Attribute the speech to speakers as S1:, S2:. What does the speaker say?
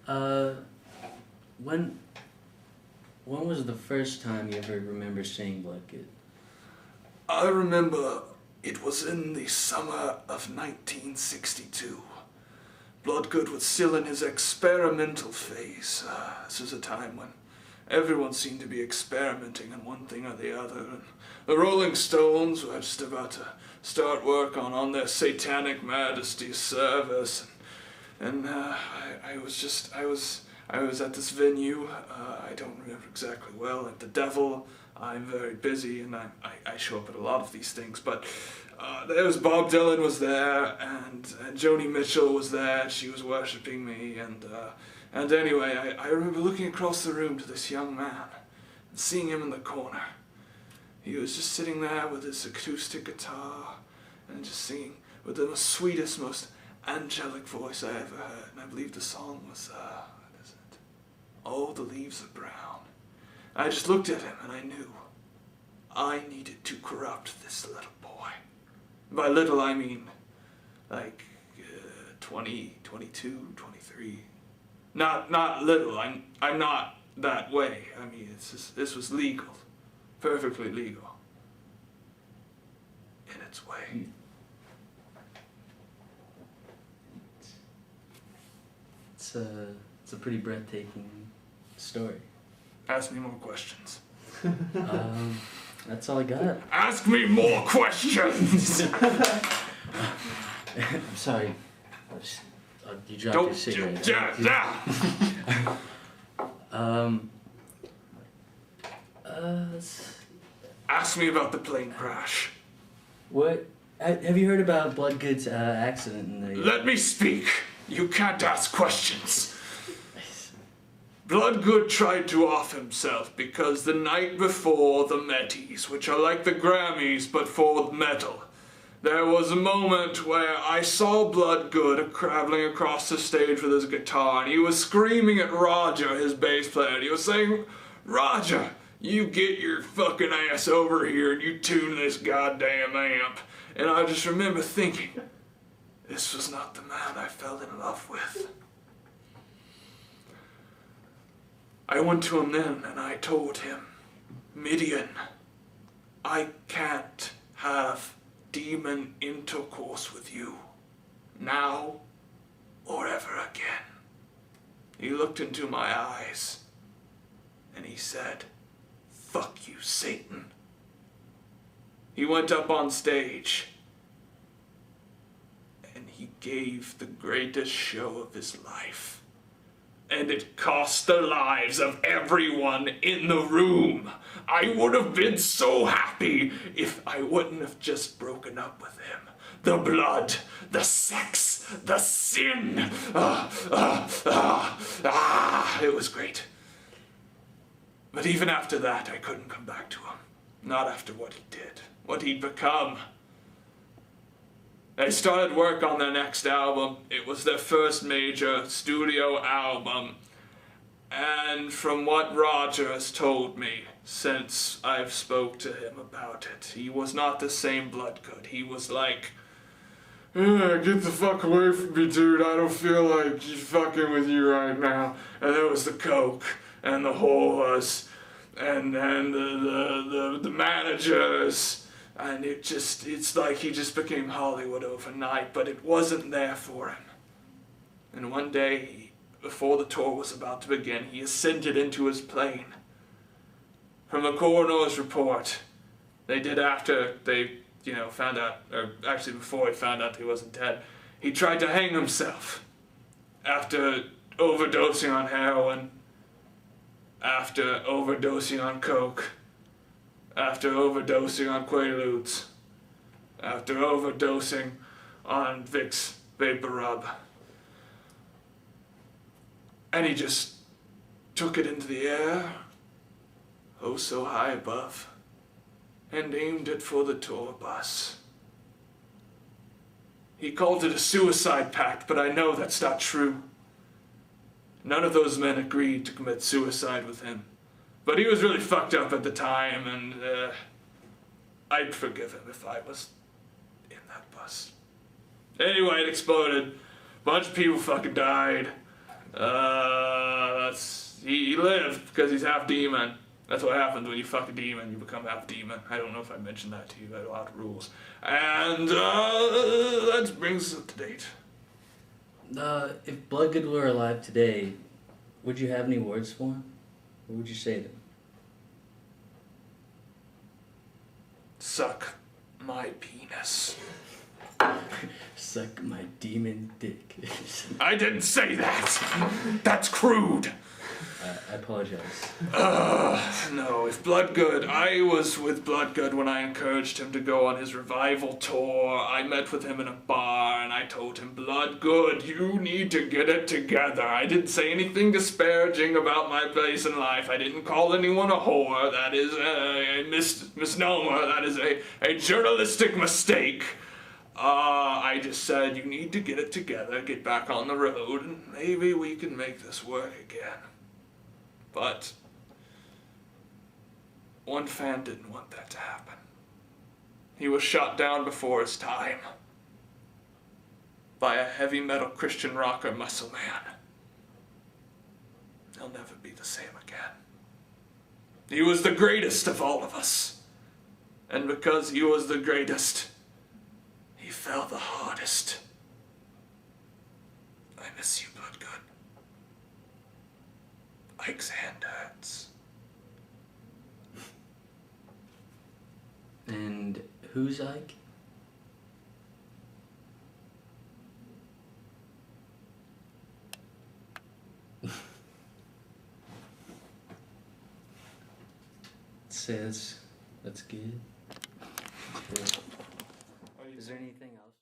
S1: uh, when was the first time you ever remember seeing Bloodgood?
S2: I remember it was in the summer of 1962. Bloodgood was still in his experimental phase. This was a time when everyone seemed to be experimenting on one thing or the other. And the Rolling Stones were just about to start work on their Satanic Majesty's service. And I was at this venue. I don't remember exactly well. At the Devil. I'm very busy, and I show up at a lot of these things, but there was Bob Dylan was there, and Joni Mitchell was there, and she was worshipping me, and anyway, I remember looking across the room to this young man, and seeing him in the corner. He was just sitting there with his acoustic guitar, and just singing with the most sweetest, most angelic voice I ever heard, and I believe the song was, what is it? All the Leaves Are Brown. I just looked at him and I knew I needed to corrupt this little boy. By little I mean like 20, 22, 23. Not little. I'm not that way. I mean, this was legal. Perfectly legal. In its way.
S1: It's a pretty breathtaking story.
S2: Ask me more questions.
S1: That's all I got.
S2: Ask me more questions!
S1: I'm sorry. You dropped your cigarette.
S2: Ask me about the plane crash.
S1: What? Have you heard about Bloodgood's accident in the...
S2: Let me speak. You can't ask questions. Bloodgood tried to off himself because the night before the Metis, which are like the Grammys but for metal, there was a moment where I saw Bloodgood traveling across the stage with his guitar, and he was screaming at Roger, his bass player, and he was saying, "Roger, you get your fucking ass over here and you tune this goddamn amp." And I just remember thinking, this was not the man I fell in love with. I went to him then and I told him, "Midian, I can't have demon intercourse with you, now or ever again." He looked into my eyes and he said, "Fuck you, Satan." He went up on stage and he gave the greatest show of his life. And it cost the lives of everyone in the room. I would have been so happy if I wouldn't have just broken up with him. The blood, the sex, the sin. It was great. But even after that, I couldn't come back to him. Not after what he did, what he'd become. They started work on their next album. It was their first major studio album. And from what Roger has told me since I've spoke to him about it, he was not the same Bloodgood. He was like, "Get the fuck away from me, dude. I don't feel like fucking with you right now." And there was the coke and the whores and the managers. And it's like he just became Hollywood overnight, but it wasn't there for him. And one day, before the tour was about to begin, he ascended into his plane. From the coroner's report, they did after they, found out, or actually before he found out he wasn't dead, he tried to hang himself after overdosing on heroin, after overdosing on coke, after overdosing on Quaaludes, after overdosing on Vicks Vapor Rub. And he just took it into the air, oh so high above, and aimed it for the tour bus. He called it a suicide pact, but I know that's not true. None of those men agreed to commit suicide with him. But he was really fucked up at the time, and I'd forgive him if I was in that bus. Anyway, it exploded. Bunch of people fucking died. He lived because he's half demon. That's what happens when you fuck a demon. You become half demon. I don't know if I mentioned that to you. I had a lot of rules. And that brings us up to date.
S1: If Bloodgood were alive today, would you have any words for him? What would you say to him?
S2: Suck my penis.
S1: Suck my demon dick.
S2: I didn't say that. That's crude.
S1: I apologize.
S2: No, if Bloodgood, I was with Bloodgood when I encouraged him to go on his revival tour. I met with him in a bar and I told him, Bloodgood, you need to get it together. I didn't say anything disparaging about my place in life. I didn't call anyone a whore. That is a misnomer. That is a journalistic mistake. I just said, you need to get it together, get back on the road, and maybe we can make this work again. But one fan didn't want that to happen. He was shot down before his time by a heavy metal Christian rocker muscle man. He'll never be the same again. He was the greatest of all of us. And because he was the greatest, he fell the hardest. I miss you, Bloodgood. Ike's hand hurts.
S1: And who's Ike? Says, that's good. Is there anything else?